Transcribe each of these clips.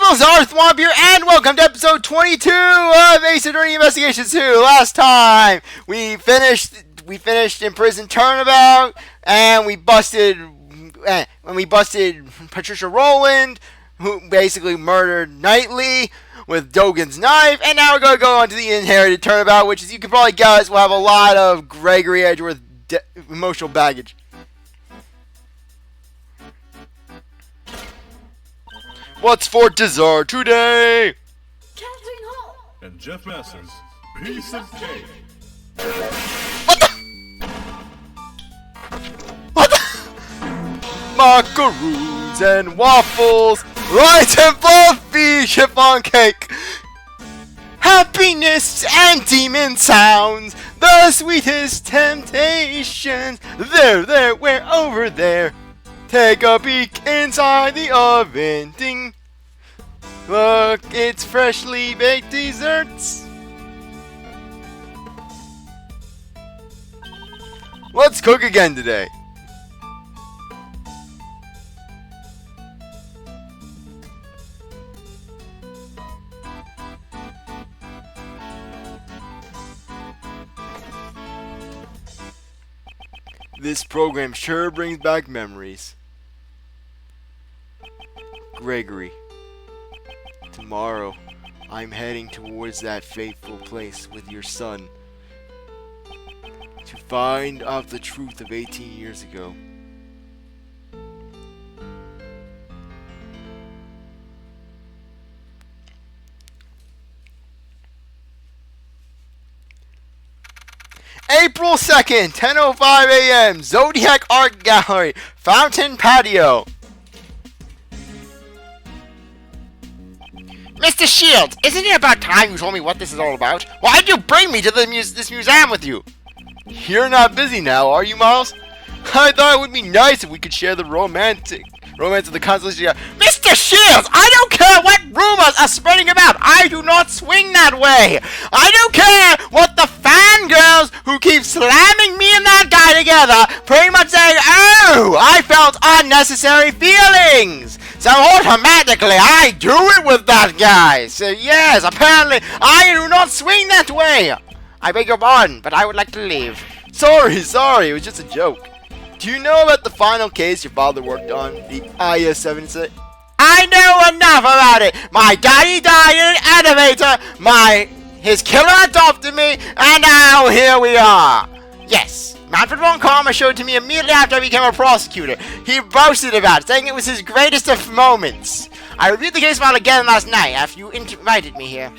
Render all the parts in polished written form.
people, CzarThwomp here, and welcome to episode 22 of Ace Attorney Investigations 2. Last time, we finished Imprisoned Turnabout, and we busted Patricia Rowland, who basically murdered Knightley with Dogan's knife, and now we're going to go on to the Inherited Turnabout, which, as you can probably guess, will have a lot of Gregory Edgeworth emotional baggage. What's for dessert today? And Jeff Masters' piece of cake. What the? Macaroons and waffles, light and fluffy chiffon cake. Happiness and demon sounds, the sweetest temptations. There, we're over there. Take a peek inside the oven. Ding. Look, it's freshly baked desserts. Let's cook again today. This program sure brings back memories. Gregory, tomorrow I'm heading towards that fateful place with your son to find out the truth of 18 years ago. April 2nd, 10:05 a.m., Zodiac Art Gallery, Fountain Patio. Mr. Shields, isn't it about time you told me what this is all about? Why'd you bring me to this museum with you? You're not busy now, are you, Miles? I thought it would be nice if we could share the romance of the constellation. Mr. Shields, I don't care what rumors are spreading about. I do not swing that way. I don't care what the fangirls who keep slamming me and that guy together pretty much saying, oh, I felt unnecessary feelings. So automatically I do it with that guy. So yes, apparently I do not swing that way. I beg your pardon, but I would like to leave. Sorry, it was just a joke. Do you know about the final case your father worked on, the IS-7 incident? I know enough about it. My daddy died in an elevator, his killer adopted me, and now here we are. Yes, Manfred von Karma showed it to me immediately after I became a prosecutor. He boasted about it, saying it was his greatest of moments. I reviewed the case file again last night after you invited me here.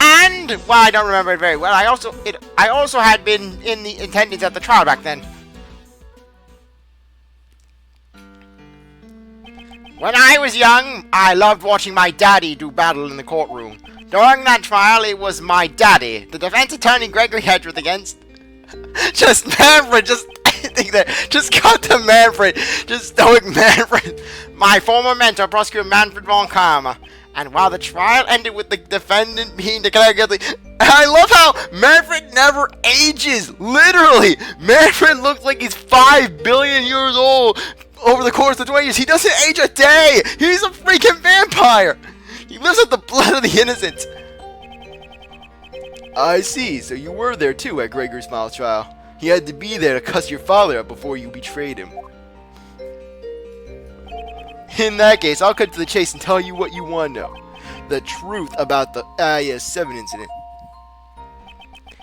And, well, I don't remember it very well. I also had been in the attendance at the trial back then. When I was young, I loved watching my daddy do battle in the courtroom. During that trial, it was my daddy, the defense attorney Gregory Edwin against Manfred, just cut to Manfred, just stoic Manfred, my former mentor, prosecutor Manfred von Karma. And while the trial ended with the defendant being declared guilty, I love how Manfred never ages. Literally, Manfred looks like he's 5 billion years old over the course of 20 years. He doesn't age a day. He's a freaking vampire. He lives with the blood of the innocent. I see. So you were there too at Gregory Miles' trial. He had to be there to cuss your father up before you betrayed him. In that case, I'll cut to the chase and tell you what you want to know. The truth about the IS-7 incident.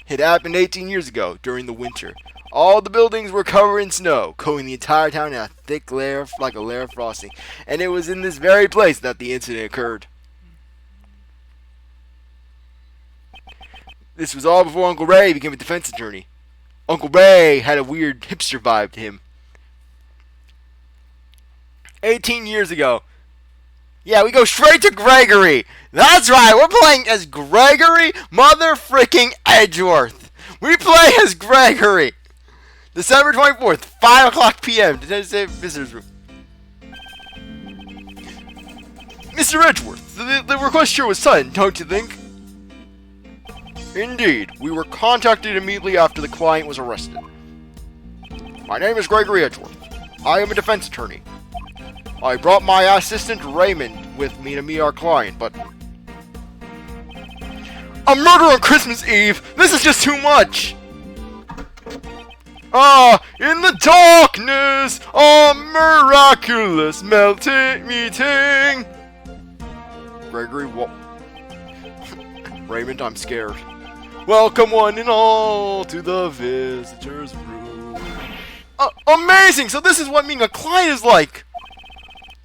It happened 18 years ago, during the winter. All the buildings were covered in snow, coating the entire town in a thick layer, like a layer of frosting. And it was in this very place that the incident occurred. This was all before Uncle Ray became a defense attorney. Uncle Ray had a weird hipster vibe to him. 18 years ago. Yeah, we go straight to Gregory. That's right, we're playing as Gregory mother-fricking Edgeworth. We play as Gregory. December 24th, 5 o'clock p.m. Visitors room. Mr. Edgeworth, the request here was sudden, don't you think? Indeed, we were contacted immediately after the client was arrested. My name is Gregory Edgeworth. I am a defense attorney. I brought my assistant Raymond with me to meet our client, but... A murder on Christmas Eve! This is just too much! In the darkness, a miraculous melting meeting! Gregory, what? Raymond, I'm scared. Welcome one and all to the visitor's room. Amazing! So this is what meeting a client is like!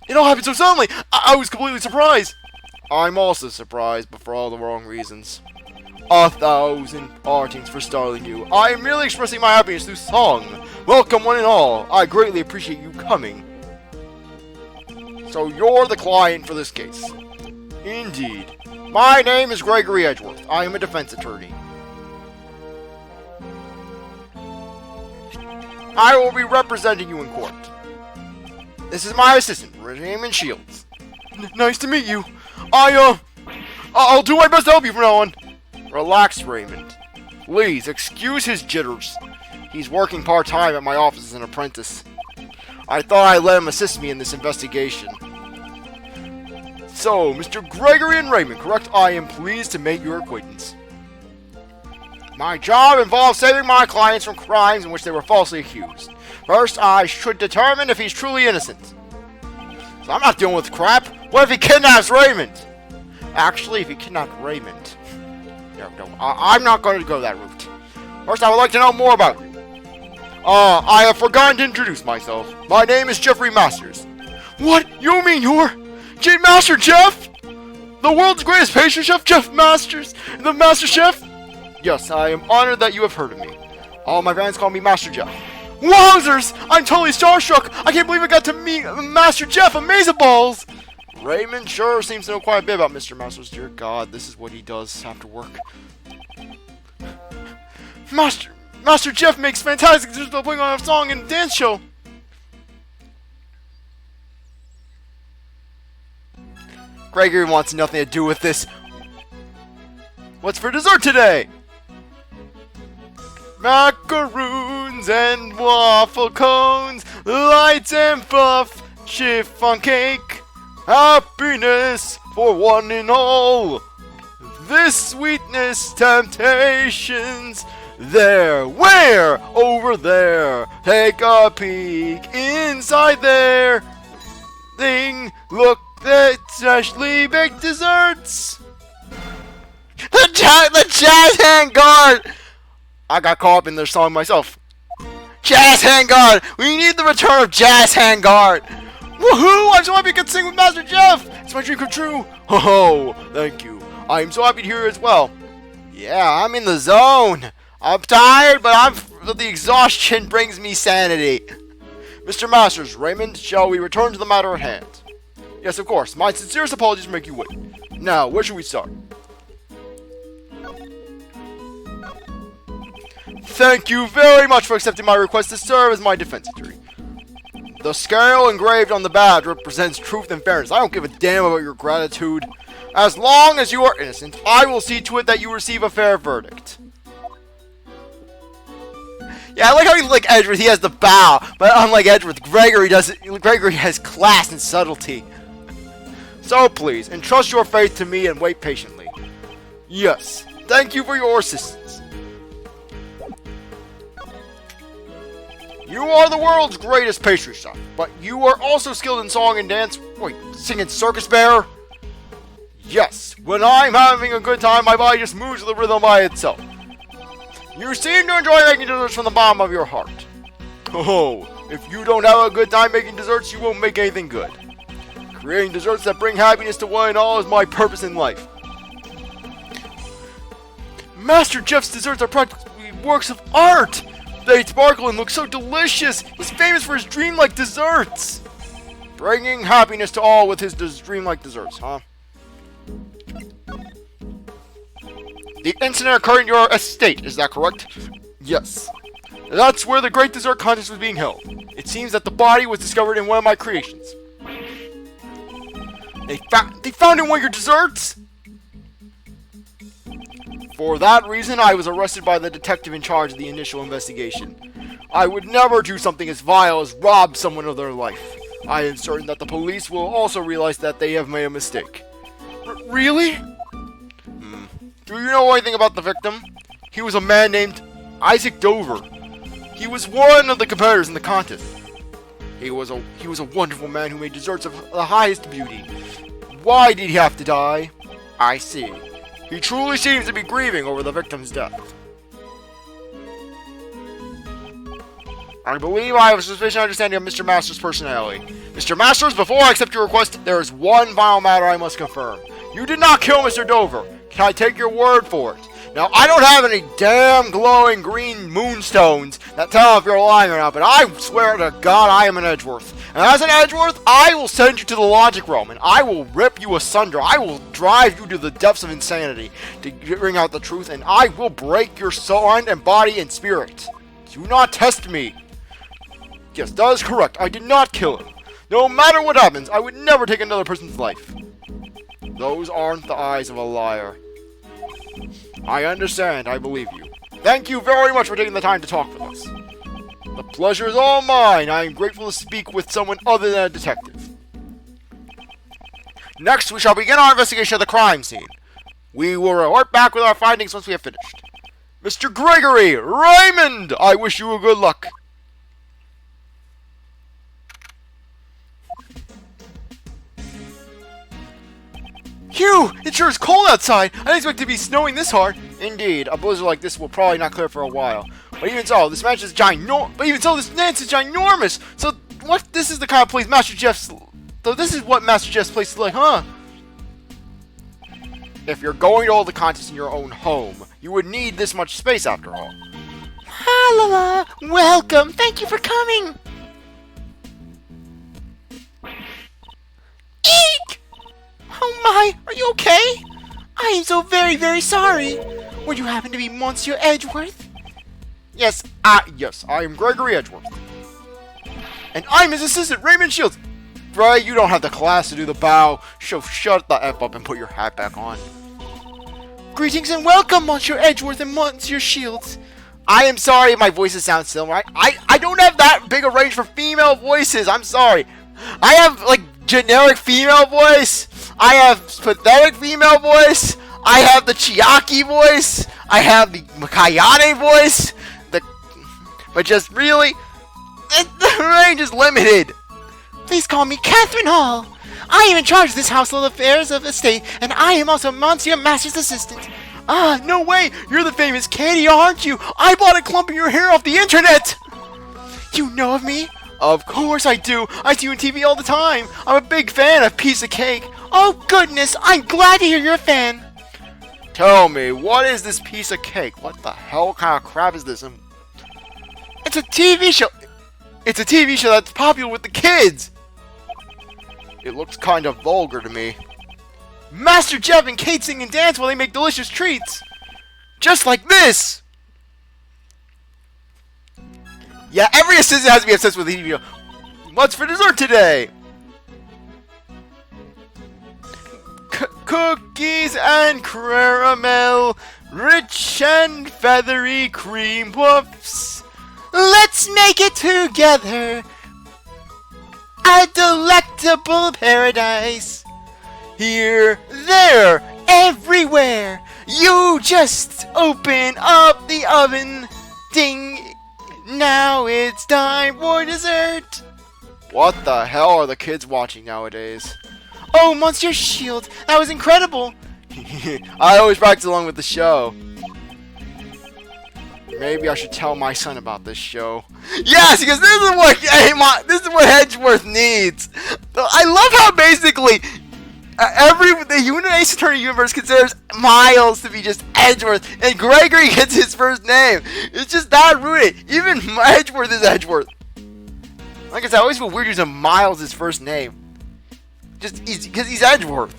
It all happened so suddenly! I was completely surprised! I'm also surprised, but for all the wrong reasons. 1,000 partings for startling you. I am merely expressing my happiness through song. Welcome one and all. I greatly appreciate you coming. So you're the client for this case. Indeed. My name is Gregory Edgeworth. I am a defense attorney. I will be representing you in court. This is my assistant, Raymond Shields. Nice to meet you. I'll do my best to help you from now on. Relax, Raymond. Please, excuse his jitters. He's working part-time at my office as an apprentice. I thought I'd let him assist me in this investigation. So, Mr. Gregory and Raymond, correct? I am pleased to make your acquaintance. My job involves saving my clients from crimes in which they were falsely accused. First, I should determine if he's truly innocent. So I'm not dealing with crap. What if he kidnaps Raymond? Actually, if he kidnapped Raymond... No, I'm not going to go that route. First, I would like to know more about you. I have forgotten to introduce myself. My name is Jeffrey Masters. What? You mean you're... Master Jeff? The world's greatest pastry chef, Jeff Masters? The Master Chef? Yes, I am honored that you have heard of me. All my fans call me Master Jeff. Wowzers! I'm totally starstruck! I can't believe I got to meet Master Jeff! Amazeballs! Raymond sure seems to know quite a bit about Mr. Masters. Dear God, this is what he does after work. Master Jeff makes fantastic decisions while putting on a song and dance show. Gregory wants nothing to do with this. What's for dessert today? Macaroons and waffle cones, lights and fluff, chiffon cake, happiness for one and all. This sweetness, temptations, there, where? Over there. Take a peek inside there. Thing, look at freshly baked desserts. The jazz hand guard. I got caught up in their song myself. Jazz hand guard. We need the return of jazz hand guard. Woohoo! I'm so happy I could sing with Master Jeff. It's my dream come true. Oh, thank you. I'm so happy to hear as well. Yeah, I'm in the zone. I'm tired, but the exhaustion brings me sanity. Mr. Masters, Raymond, shall we return to the matter at hand? Yes, of course. My sincerest apologies for making you wait. Now, where should we start? Thank you very much for accepting my request to serve as my defense attorney. The scale engraved on the badge represents truth and fairness. I don't give a damn about your gratitude. As long as you are innocent, I will see to it that you receive a fair verdict. Yeah, I like how like Edgeworth, he has the bow, but unlike Edgeworth, Gregory has class and subtlety. So please, entrust your faith to me and wait patiently. Yes, thank you for your assistance. You are the world's greatest pastry chef, but you are also skilled in song and dance. Wait, singing Circus Bear? Yes, when I'm having a good time, my body just moves to the rhythm by itself. You seem to enjoy making desserts from the bottom of your heart. Oh, if you don't have a good time making desserts, you won't make anything good. Creating desserts that bring happiness to one and all is my purpose in life. Master Jeff's desserts are practically works of art. They sparkle and look so delicious. He's famous for his dreamlike desserts. Bringing happiness to all with his dreamlike desserts, huh? The incident occurred in your estate, is that correct? Yes. That's where the great dessert contest was being held. It seems that the body was discovered in one of my creations. They found in one of your desserts? For that reason, I was arrested by the detective in charge of the initial investigation. I would never do something as vile as rob someone of their life. I am certain that the police will also realize that they have made a mistake. Really? Do you know anything about the victim? He was a man named Isaac Dover. He was one of the competitors in the contest. He was a wonderful man who made desserts of the highest beauty. Why did he have to die? I see. He truly seems to be grieving over the victim's death. I believe I have a sufficient understanding of Mr. Masters' personality. Mr. Masters, before I accept your request, there is one final matter I must confirm. You did not kill Mr. Dover. Can I take your word for it? Now, I don't have any damn glowing green moonstones that tell if you're lying or not, but I swear to God I am an Edgeworth. And as an Edgeworth, I will send you to the logic realm, and I will rip you asunder. I will drive you to the depths of insanity to bring out the truth, and I will break your soul, mind and body and spirit. Do not test me. Yes, that is correct. I did not kill him. No matter what happens, I would never take another person's life. Those aren't the eyes of a liar. I understand. I believe you. Thank you very much for taking the time to talk with us. The pleasure is all mine. I am grateful to speak with someone other than a detective. Next, we shall begin our investigation of the crime scene. We will report back with our findings once we have finished. Mr. Gregory, Raymond, I wish you good luck. Hugh, it sure is cold outside. I didn't expect it to be snowing this hard. Indeed, a blizzard like this will probably not clear for a while. But even so, this mansion is ginormous. So, what? This is the kind of place Master Jeff's. So this is what Master Jeff's place is like, huh? If you're going to hold the contest in your own home, you would need this much space after all. La la, welcome. Thank you for coming. Eek! Oh my, are you okay? I am so very, very sorry. Would you happen to be Monsieur Edgeworth? Yes, I am Gregory Edgeworth. And I'm his assistant, Raymond Shields. Bray, you don't have the class to do the bow. So shut the F up and put your hat back on. Greetings and welcome, Monsieur Edgeworth and Monsieur Shields. I am sorry if my voices sound similar. I don't have that big a range for female voices. I'm sorry. I have, like, generic female voice. I have pathetic female voice. I have the Chiaki voice. I have the Makayane voice. But just really, the range is limited. Please call me Catherine Hall. I am in charge of this household affairs of estate, and I am also Monsieur Master's assistant. Ah, no way! You're the famous Katie, aren't you? I bought a clump of your hair off the internet! You know of me? Of course I do. I see you on TV all the time. I'm a big fan of Piece of Cake. Oh goodness, I'm glad to hear you're a fan. Tell me, what is this Piece of Cake? What the hell kind of crap is this? It's a TV show. It's a TV show that's popular with the kids. It looks kind of vulgar to me. Master Jeff and Kate sing and dance while they make delicious treats. Just like this. Yeah, every assistant has to be obsessed with the TV show. What's for dessert today? Cookies and caramel, rich and feathery cream puffs. Let's make it together. A delectable paradise. Here, there, everywhere. You just open up the oven. Ding. Now it's time for dessert. What the hell are the kids watching nowadays? Oh, Monsieur Shield, that was incredible. I always practice along with the show. Maybe I should tell my son about this show. Yes, because this is what Edgeworth needs. I love how basically the Ace Attorney universe considers Miles to be just Edgeworth, and Gregory gets his first name. It's just that rooted. Even Edgeworth is Edgeworth. Like I said, I always feel weird using Miles' his first name. Just because he's Edgeworth.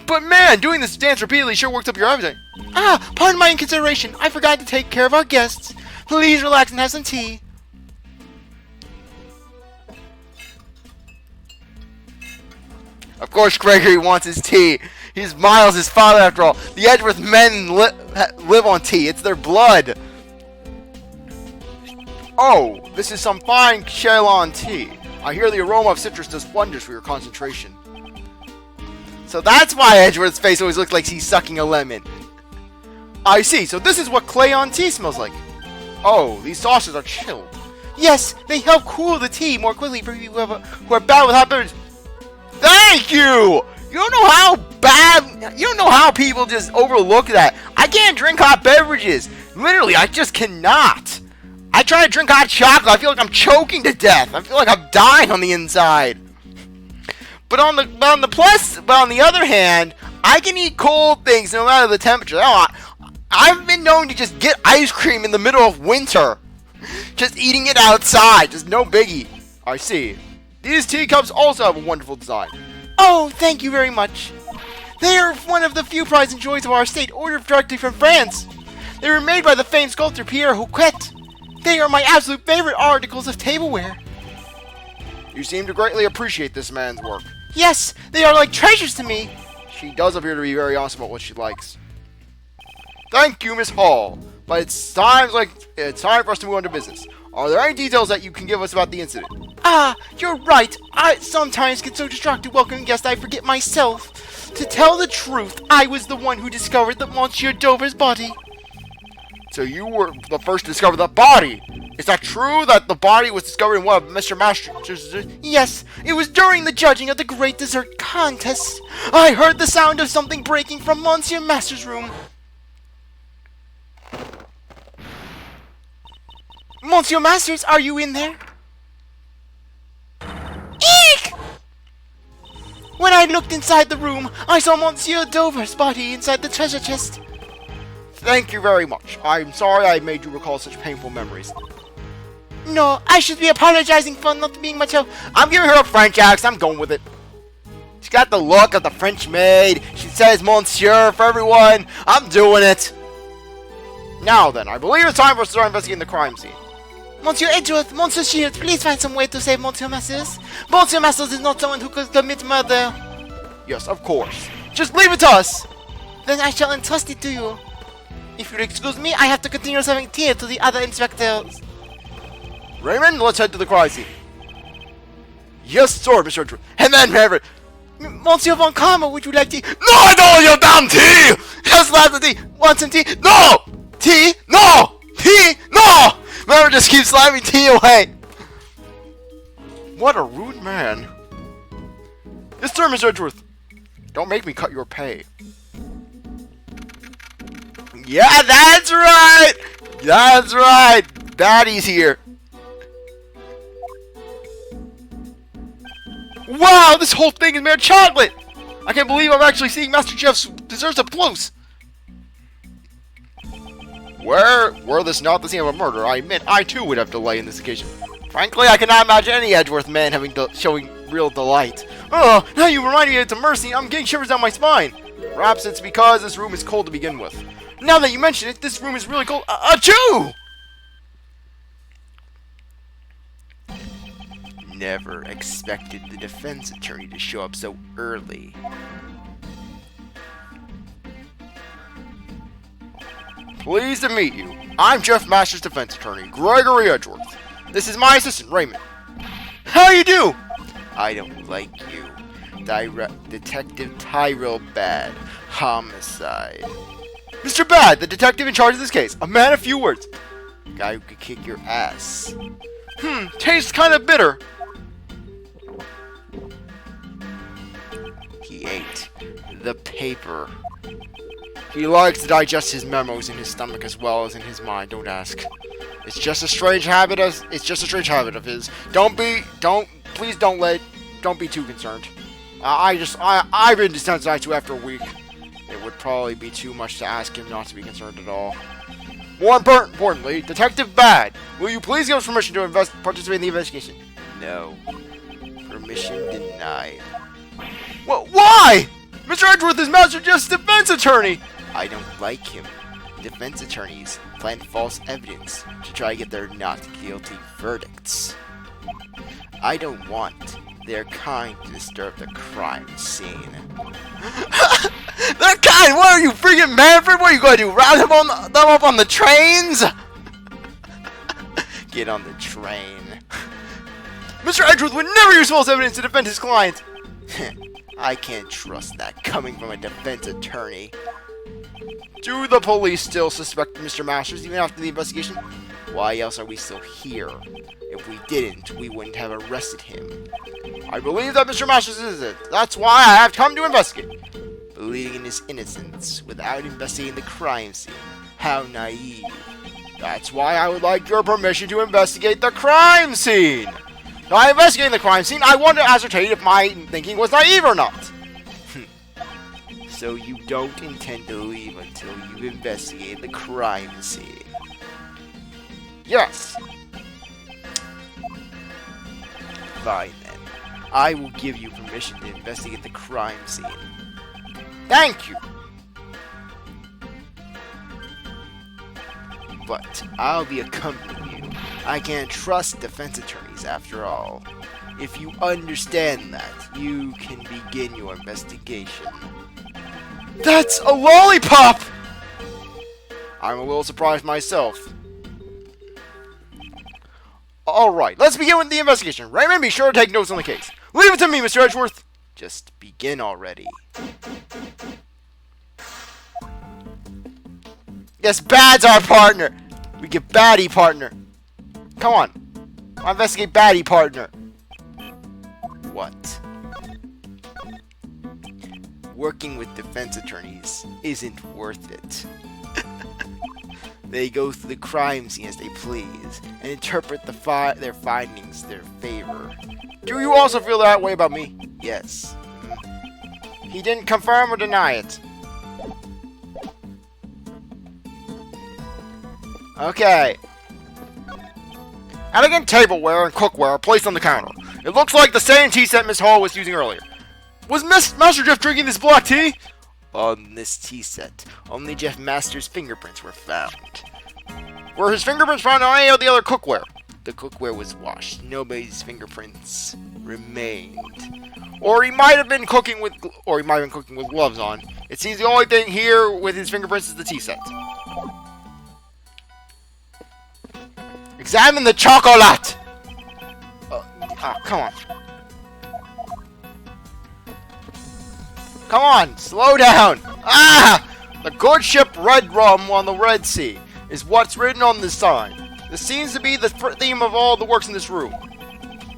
But man, doing this dance repeatedly sure works up your appetite. Ah, pardon my inconsideration. I forgot to take care of our guests. Please relax and have some tea. Of course Gregory wants his tea. He's Miles' father after all. The Edgeworth men live on tea. It's their blood. Oh, this is some fine Ceylon tea. I hear the aroma of citrus does wonders for your concentration. So that's why Edgeworth's face always looks like he's sucking a lemon. I see, so this is what clay on tea smells like. Oh, these sauces are chilled. Yes, they help cool the tea more quickly for people who are bad with hot beverages. Thank you! You don't know how bad, you don't know how people just overlook that. I can't drink hot beverages. Literally, I just cannot. I try to drink hot chocolate, I feel like I'm choking to death. I feel like I'm dying on the inside. But on the other hand, I can eat cold things no matter the temperature. I've been known to just get ice cream in the middle of winter. Just eating it outside, just no biggie. I see. These teacups also have a wonderful design. Oh, thank you very much. They are one of the few prides and joys of our state, ordered directly from France. They were made by the famed sculptor Pierre Houquet. They are my absolute favorite articles of tableware. You seem to greatly appreciate this man's work. Yes, they are like treasures to me. She does appear to be very honest about what she likes. Thank you, Miss Hall. But it's time for us to move on to business. Are there any details that you can give us about the incident? Ah, you're right. I sometimes get so distracted welcoming guests I forget myself. To tell the truth, I was the one who discovered the Monsieur Dover's body. So you were the first to discover the body? Is that true that the body was discovered in one of Mr. Master's? Yes, it was during the judging of the great dessert contest. I heard the sound of something breaking from Monsieur Master's room. Monsieur Masters, are you in there? Eek! When I looked inside the room, I saw Monsieur Dover's body inside the treasure chest. Thank you very much. I'm sorry I made you recall such painful memories. No, I should be apologizing for not being much help. I'm giving her a French accent. I'm going with it. She's got the look of the French maid. She says Monsieur for everyone. I'm doing it. Now then, I believe it's time for us to start investigating the crime scene. Monsieur Edgeworth, Monsieur Shield, please find some way to save Monsieur Masters. Monsieur Masters is not someone who could commit murder. Yes, of course. Just leave it to us. Then I shall entrust it to you. If you'll excuse me, I have to continue serving tea to the other inspectors. Raymond, let's head to the crime scene. Yes, sir, Mr. Edgeworth. And then, Manfred. Monsieur Von Karma, would you like tea? No, I don't want your damn tea! Just lots of tea. Want some tea? No! Tea? No! Tea? No! Manfred just keeps slamming tea away. What a rude man. Yes, sir, Mr. Edgeworth. Don't make me cut your pay. Yeah, that's right! That's right! Daddy's here. Wow, this whole thing is made of chocolate! I can't believe I'm actually seeing Master Chef's desserts up close. Were this not the scene of a murder, I admit I too would have delay in this occasion. Frankly, I cannot imagine any Edgeworth man showing real delight. Oh, now you remind me it's a mercy, I'm getting shivers down my spine. Perhaps it's because this room is cold to begin with. Now that you mention it, this room is really cold. Achoo! Never expected the defense attorney to show up so early. Pleased to meet you. I'm Jeff Master's defense attorney, Gregory Edgeworth. This is my assistant, Raymond. How you do? I don't like you. Detective Tyrell Bad. Homicide. Mr. Bad, the detective in charge of this case. A man of few words. Guy who could kick your ass. Tastes kind of bitter. He ate the paper. He likes to digest his memos in his stomach as well as in his mind. Don't ask. It's just a strange habit of his. Don't be too concerned. I've been desensitized to after a week. It would probably be too much to ask him not to be concerned at all. More importantly, Detective Bad, will you please give us permission to participate in the investigation? No. Permission denied. Well, why? Mr. Edgeworth is Master Jeff's defense attorney! I don't like him. Defense attorneys plant false evidence to try to get their not guilty verdicts. I don't want their kind to disturb the crime scene. Their kind? What are you, freaking Manfred? What are you going to do? Round them up on the trains? Get on the train. Mr. Edgeworth would never use false evidence to defend his client. I can't trust that coming from a defense attorney. Do the police still suspect Mr. Masters even after the investigation? Why else are we still here? If we didn't, we wouldn't have arrested him. I believe that Mr. Masters is it. That's why I have come to investigate. Believing in his innocence without investigating the crime scene. How naive. That's why I would like your permission to investigate the crime scene. By investigating the crime scene, I want to ascertain if my thinking was naive or not. So you don't intend to leave until you've investigated the crime scene? Yes. Fine then. I will give you permission to investigate the crime scene. Thank you. But I'll be accompanying you. I can't trust defense attorneys after all. If you understand that, you can begin your investigation. That's a lollipop! I'm a little surprised myself. Alright, let's begin with the investigation. Raymond, be sure to take notes on the case. Leave it to me, Mr. Edgeworth. Just begin already. Yes, Bad's our partner. We get baddie partner. Come on. I'll investigate baddie partner. What? Working with defense attorneys isn't worth it. They go through the crime scene as they please and interpret their findings their favor. Do you also feel that way about me? Yes. He didn't confirm or deny it. Okay. Elegant tableware and cookware are placed on the counter. It looks like the same tea set Miss Hall was using earlier. Was Master Jeff drinking this black tea? On this tea set, only Jeff Master's fingerprints were found. Were his fingerprints found on any of the other cookware? The cookware was washed. Nobody's fingerprints remained. Or he might have been cooking with gloves on. It seems the only thing here with his fingerprints is the tea set. Examine the chocolate! Come on. Come on, slow down! Ah! The good ship Red Rum on the Red Sea is what's written on this sign. This seems to be the theme of all the works in this room.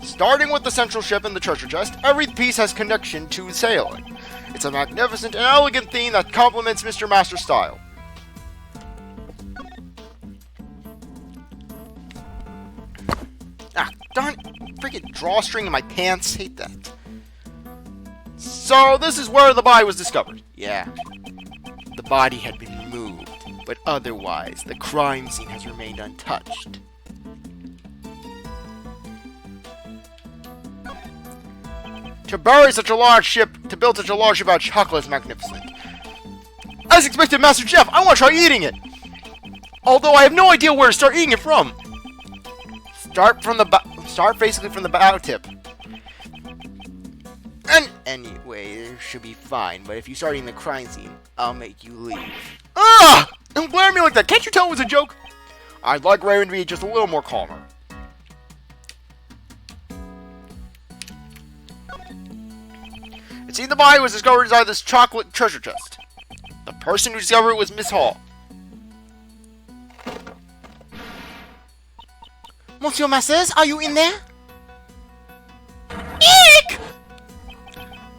Starting with the central ship and the treasure chest, every piece has connection to sailing. It's a magnificent and elegant theme that complements Mr. Master's style. Ah, darn freaking drawstring in my pants. Hate that. So, this is where the body was discovered. Yeah. The body had been removed, but otherwise, the crime scene has remained untouched. To bury such a large ship, to build such a large ship out of chocolate is magnificent. As expected, Master Jeff, I want to try eating it! Although I have no idea where to start eating it from. Start basically from the bow tip. And anyway, it should be fine, but if you start eating the crime scene, I'll make you leave. Ah! Don't glare at me like that! Can't you tell it was a joke? I'd like Raymond to be just a little more calmer. It seemed the body was discovered inside this chocolate treasure chest. The person who discovered it was Miss Hall. Monsieur Masters, are you in there? Eek!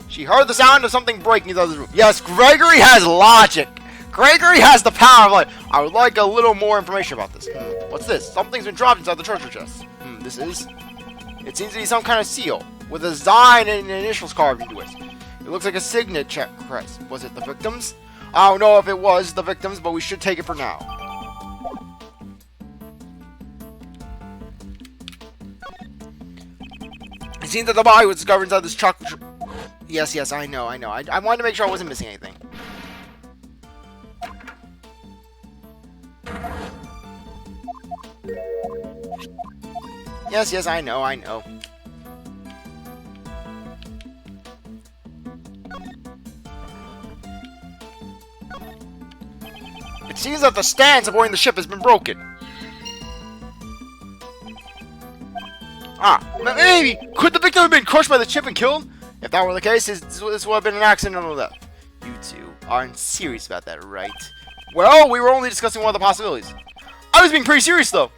She heard the sound of something breaking inside the room. Yes, Gregory has logic. Gregory has the power of life. I would like a little more information about this. What's this? Something's been dropped inside the treasure chest. This is? It seems to be some kind of seal with a design and initials carved into it. It looks like a signature crest. Was it the victims? I don't know if it was the victims, but we should take it for now. It seems that the body was discovered inside this chocolate... Yes, I know. I wanted to make sure I wasn't missing anything. Yes, I know. It seems that the stand supporting the ship has been broken. Maybe! Could the victim have been crushed by the chip and killed? If that were the case, this would have been an accidental death. You two aren't serious about that, right? Well, we were only discussing one of the possibilities. I was being pretty serious, though.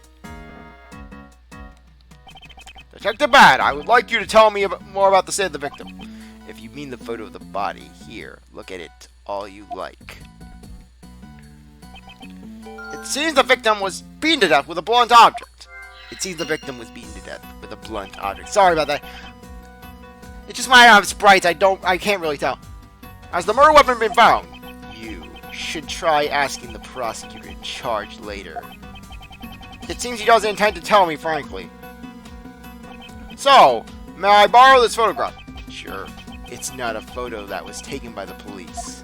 Detective Bad, I would like you to tell me more about the state of the victim. If you mean the photo of the body, here, look at it all you like. It seems the victim was beaten to death with a blunt object. Sorry about that. It's just my sprites, I can't really tell. Has the murder weapon been found? You should try asking the prosecutor in charge later. It seems he doesn't intend to tell me, frankly. So, may I borrow this photograph? Sure. It's not a photo that was taken by the police.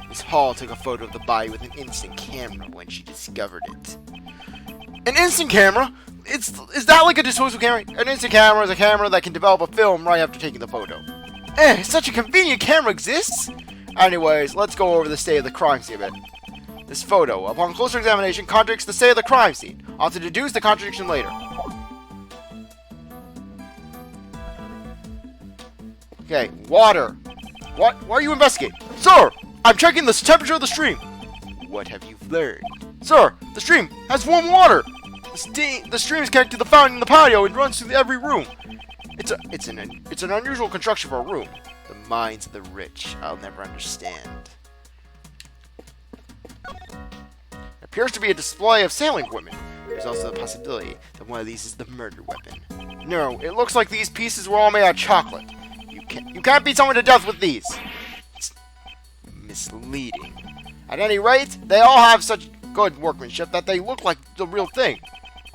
Miss Hall took a photo of the body with an instant camera when she discovered it. An instant camera? Is that like a disposable camera? An instant camera is a camera that can develop a film right after taking the photo. Such a convenient camera exists? Anyways, let's go over the state of the crime scene a bit. This photo, upon closer examination, contradicts the state of the crime scene. I'll have to deduce the contradiction later. Okay, water. What? Why are you investigating? Sir, I'm checking the temperature of the stream. What have you learned? Sir, the stream has warm water. The stream is connected to the fountain in the patio and runs through every room. It's an unusual construction for a room. The minds of the rich, I'll never understand. It appears to be a display of sailing equipment. There's also the possibility that one of these is the murder weapon. No, it looks like these pieces were all made out of chocolate. You can't beat someone to death with these. It's misleading. At any rate, they all have such good workmanship that they look like the real thing.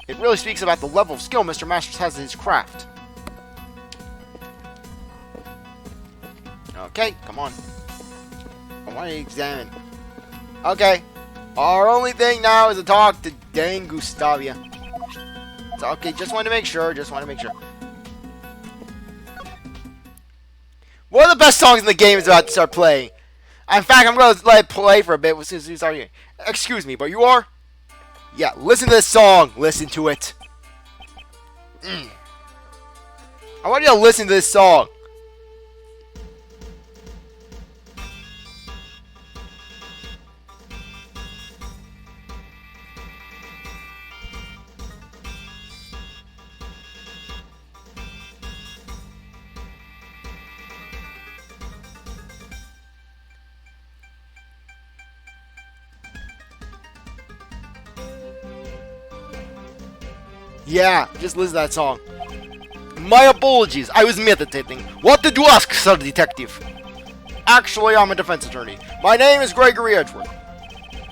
It really speaks about the level of skill Mr. Masters has in his craft. Okay, come on. I want to examine. Okay. Our only thing now is to talk to dang Gustavia. So, okay, just want to make sure. One of the best songs in the game is about to start playing. In fact, I'm going to let it play for a bit since we start here. Excuse me, but you are? Yeah, listen to this song. Listen to it. I want you to listen to this song. Yeah, just listen to that song. My apologies, I was meditating. What did you ask, Sir Detective? Actually, I'm a defense attorney. My name is Gregory Edgeworth.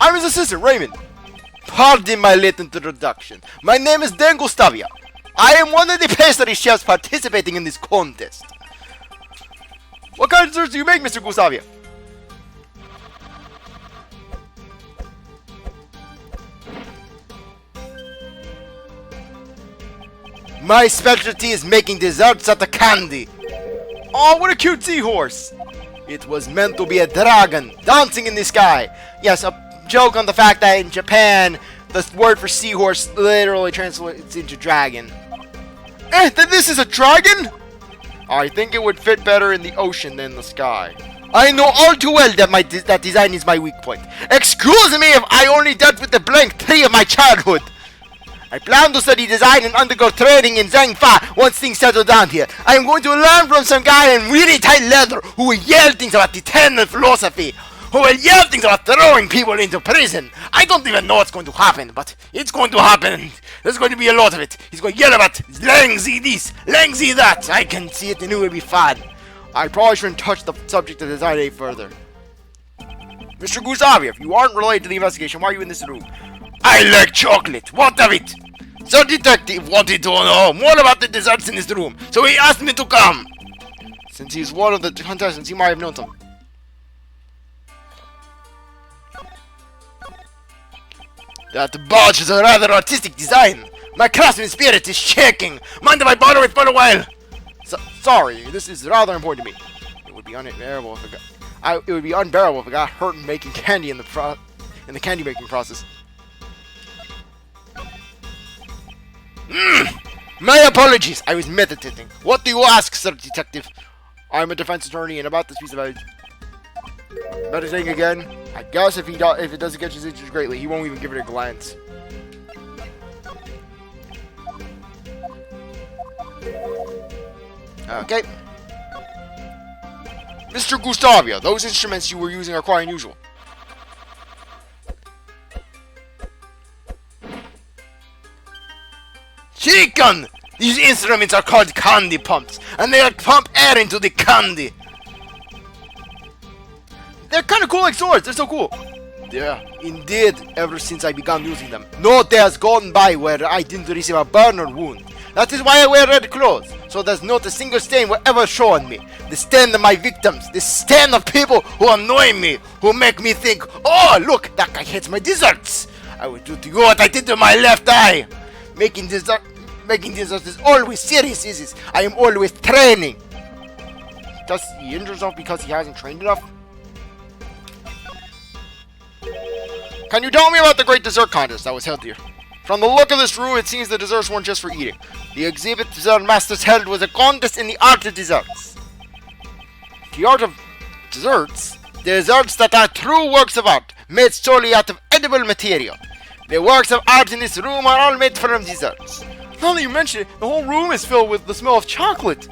I'm his assistant, Raymond. Pardon my late introduction. My name is Dan Gustavia. I am one of the pastry chefs participating in this contest. What kind of desserts do you make, Mr. Gustavia? My specialty is making desserts out of candy. Oh, what a cute seahorse. It was meant to be a dragon dancing in the sky. Yes, a joke on the fact that in Japan, the word for seahorse literally translates into dragon. Then this is a dragon? I think it would fit better in the ocean than the sky. I know all too well that that design is my weak point. Excuse me if I only dealt with the blank tree of my childhood. I plan to study design and undergo training in Zhangfa once things settle down here. I am going to learn from some guy in really tight leather who will yell things about eternal philosophy, who will yell things about throwing people into prison. I don't even know what's going to happen, but it's going to happen. There's going to be a lot of it. He's going to yell about Langzy this, Langzy that. I can see it and it will be fun. I probably shouldn't touch the subject of design any further. Mr. Gustavia, if you aren't related to the investigation, why are you in this room? I like chocolate. What of it? The detective wanted to know more about the desserts in this room, so he asked me to come. Since he's one of the contestants, he might have known some. That badge is a rather artistic design. My craftsman spirit is shaking. Mind if I borrow it for a while? Sorry, this is rather important to me. It would be unbearable if I got hurt making candy in the candy making process. My apologies, I was meditating. What do you ask, Sir Detective? I'm a defense attorney, and about this piece of evidence. Meditating again. I guess if it doesn't catch his interest greatly, he won't even give it a glance. Okay. Mr. Gustavia, those instruments you were using are quite unusual. Chicken! These instruments are called candy pumps, and they pump air into the candy. They're kind of cool like swords. They're so cool. Yeah, indeed. Ever since I began using them, no day has gone by where I didn't receive a burn or wound. That is why I wear red clothes, so there's not a single stain will ever show on me. The stain of my victims, the stain of people who annoy me, who make me think, oh, look, that guy hates my desserts. I will do to you what I did to my left eye. Making desserts is always serious, is it? I am always training. Does he injure himself because he hasn't trained enough? Can you tell me about the great dessert contest that was held here? From the look of this room, it seems the desserts weren't just for eating. The exhibit Dessert Masters held was a contest in the art of desserts. The art of desserts? Desserts that are true works of art, made solely out of edible material. The works of art in this room are all made from desserts. Now that you mention it, the whole room is filled with the smell of chocolate.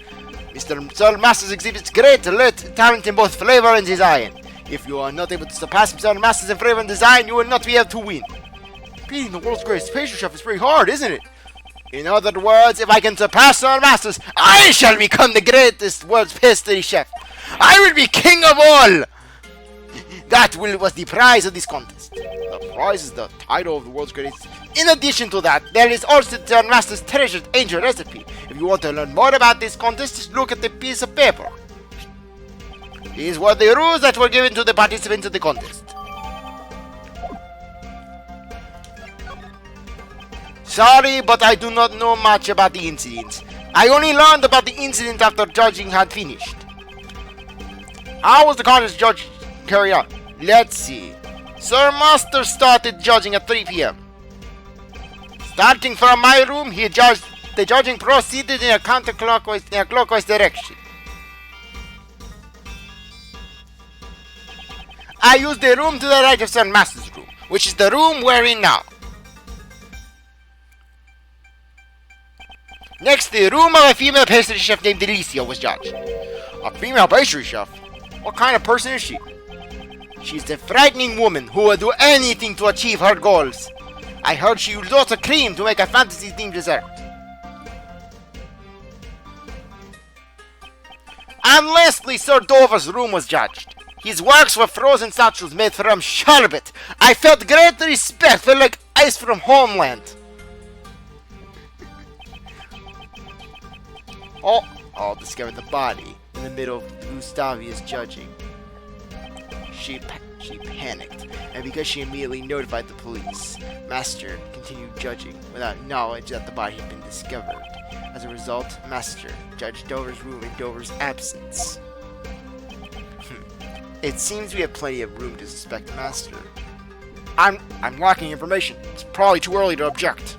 Mr. Masters exhibits great talent in both flavor and design. If you are not able to surpass Mr. Masters in flavor and design, you will not be able to win. Beating the world's greatest pastry chef is pretty hard, isn't it? In other words, if I can surpass Mr. Masters, I shall become the greatest world's pastry chef. I will be king of all. That was the prize of this contest. The prize is the title of the world's greatest. In addition to that, there is also the Master's treasured angel recipe. If you want to learn more about this contest, just look at the piece of paper. These were the rules that were given to the participants of the contest. Sorry, but I do not know much about the incident. I only learned about the incident after judging had finished. How was the contest carried out? Let's see. Sir Master started judging at 3 p.m. Starting from my room, the judging proceeded in a clockwise direction. I used the room to the right of Sir Master's room, which is the room we're in now. Next, the room of a female pastry chef named Alicia was judged. A female pastry chef? What kind of person is she? She's a frightening woman who will do anything to achieve her goals. I heard she used lots of cream to make a fantasy-themed dessert. And lastly, Sir Dover's room was judged. His works were frozen statues made from sherbet. I felt great respect for like ice from homeland. All discovered the body in the middle of Gustavia's judging. She panicked, and because she immediately notified the police, Master continued judging without knowledge that the body had been discovered. As a result, Master judged Dover's room in Dover's absence. It seems we have plenty of room to suspect Master. I'm lacking information. It's probably too early to object.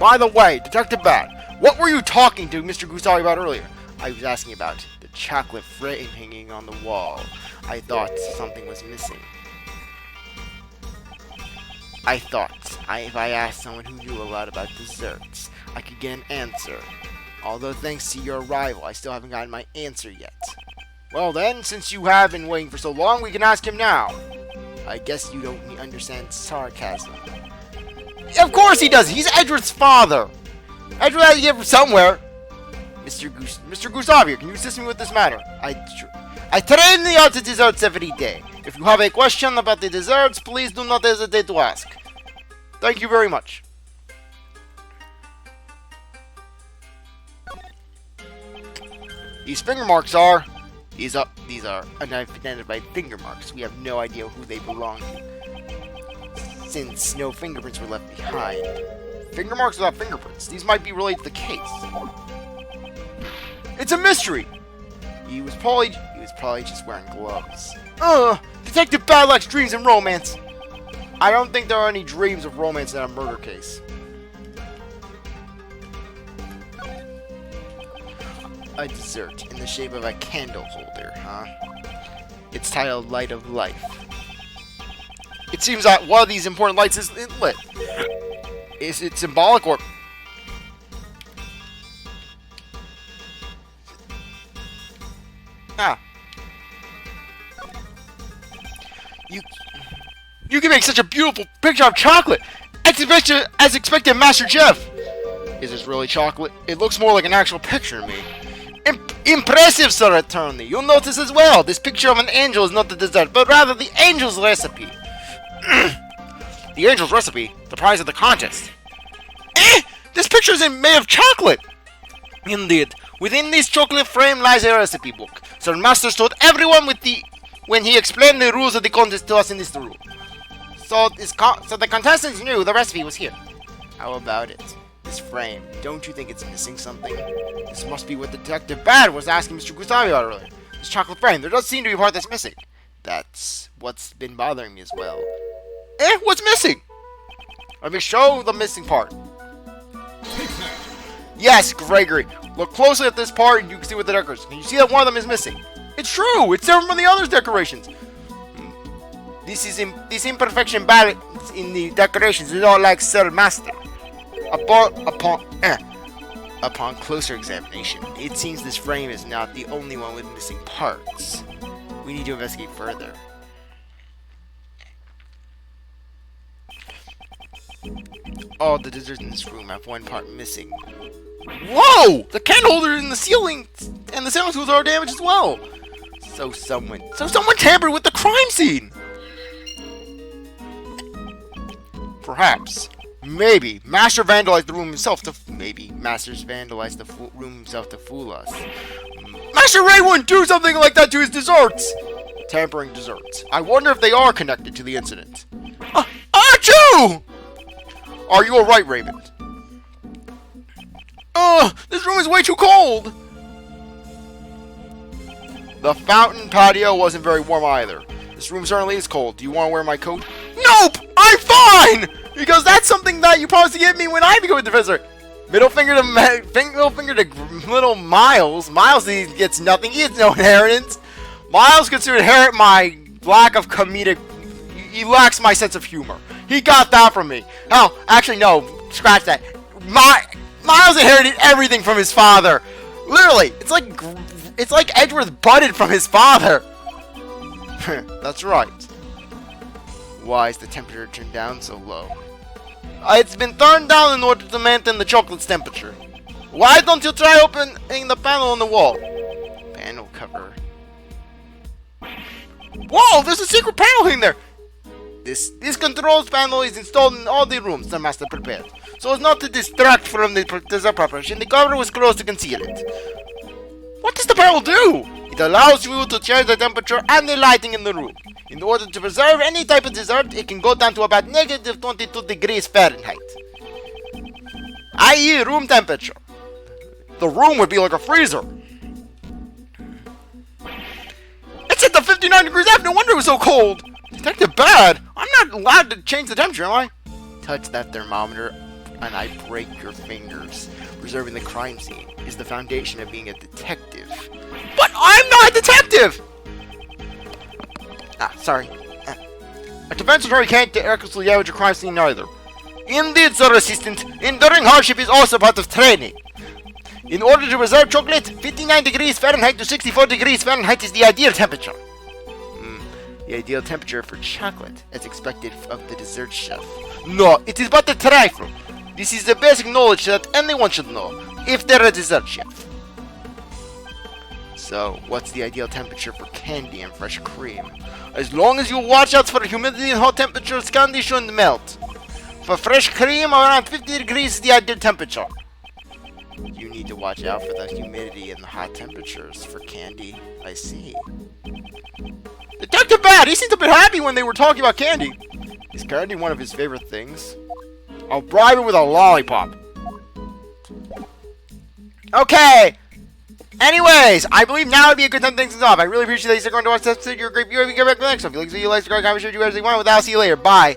By the way, Detective Bad, what were you talking to Mr. Gustavi about earlier? I was asking about the chocolate frame hanging on the wall. I thought something was missing. I thought if I asked someone who knew a lot about desserts, I could get an answer. Although thanks to your arrival, I still haven't gotten my answer yet. Well then, since you have been waiting for so long, we can ask him now. I guess you don't understand sarcasm. Of course he does! He's Edward's father! Edward had to get from somewhere. Mr. Gustavia, can you assist me with this matter? I train the art of desserts every day. If you have a question about the desserts, please do not hesitate to ask. Thank you very much. These finger marks are... These are unidentified finger marks. We have no idea who they belong to, since no fingerprints were left behind. Finger marks without fingerprints. These might be related to the case. It's a mystery! He was probably just wearing gloves. Detective Badlack's dreams and romance. I don't think there are any dreams of romance in a murder case. a dessert in the shape of a candle holder, huh? It's titled Light of Life. It seems that one of these important lights is lit. Is it symbolic or... Ah. You can make such a beautiful picture of chocolate! As expected, Master Jeff! Is this really chocolate? It looks more like an actual picture to me. Impressive, Sir Attorney! You'll notice as well, this picture of an angel is not the dessert, but rather the angel's recipe. The angel's recipe? The prize of the contest. This picture is made of chocolate! Indeed. Within this chocolate frame lies a recipe book. Sir Masterson told everyone when he explained the rules of the contest to us in this room. So the contestants knew the recipe was here. How about it? This frame. Don't you think it's missing something? This must be what Detective Bad was asking Mr. Gustavi about earlier. This chocolate frame. There does seem to be a part that's missing. That's what's been bothering me as well. What's missing? Let me show the missing part. Yes, Gregory. Look closely at this part and you can see what the decorations. Can you see that one of them is missing? It's true. It's different from the other decorations. This imperfection balance in the decorations is all like Sir Master. Upon closer examination, it seems this frame is not the only one with missing parts. We need to investigate further. All the desserts in this room have one part missing. Whoa! The candle holder in the ceiling and the sound tools are damaged as well. So someone tampered with the crime scene. Perhaps. Maybe. Master vandalized the room himself to... Maybe. Master's vandalized the room himself to fool us. Master Ray wouldn't do something like that to his desserts! Tampering desserts. I wonder if they are connected to the incident. Achoo! Are you alright, Raymond? This room is way too cold! The fountain patio wasn't very warm either. This room certainly is cold. Do you want to wear my coat? Nope! I'm fine! Because that's something that you promised to give me when I become a professor. Middle finger to little Miles. Miles gets nothing. He gets no inheritance. Miles gets to inherit my lack of comedic... He lacks my sense of humor. He got that from me. Oh, actually, no. Scratch that. Miles inherited everything from his father. Literally, it's like Edgeworth butted from his father. That's right. Why is the temperature turned down so low? It's been turned down in order to maintain the chocolate's temperature. Why don't you try opening the panel on the wall? Panel cover. Whoa, there's a secret panel in there. This controls panel is installed in all the rooms the master prepared. So as not to distract from the dessert preparation, the cover was closed to conceal it. What does the panel do? It allows you to change the temperature and the lighting in the room. In order to preserve any type of dessert, it can go down to about negative 22 degrees Fahrenheit. i.e. room temperature. The room would be like a freezer. It's at the 59 degrees F, no wonder it was so cold. Detective Bad, I'm not allowed to change the temperature, am I? Touch that thermometer and I break your fingers. Preserving the crime scene is the foundation of being a detective. But I'm not a detective! Sorry. A defense attorney can't recklessly damage a crime scene either. Indeed, Sir Assistant, enduring hardship is also part of training. In order to preserve chocolate, 59 degrees Fahrenheit to 64 degrees Fahrenheit is the ideal temperature. The ideal temperature for chocolate, as expected of the dessert chef. No, it is but a trifle. This is the basic knowledge that anyone should know, if they're a dessert chef. So, what's the ideal temperature for candy and fresh cream? As long as you watch out for humidity and hot temperatures, candy shouldn't melt. For fresh cream, around 50 degrees is the ideal temperature. You need to watch out for the humidity and the hot temperatures for candy. I see. Detective Bad, he seemed a bit happy when they were talking about candy. Is candy one of his favorite things? I'll bribe him with a lollipop. Okay. Anyways, I believe now would be a good time to take things off. I really appreciate that you stick around to watch this episode. You're a great viewer. If you get back to the next one. If you like the video, like, subscribe, comment, share, do everything you want. With that, I'll see you later. Bye.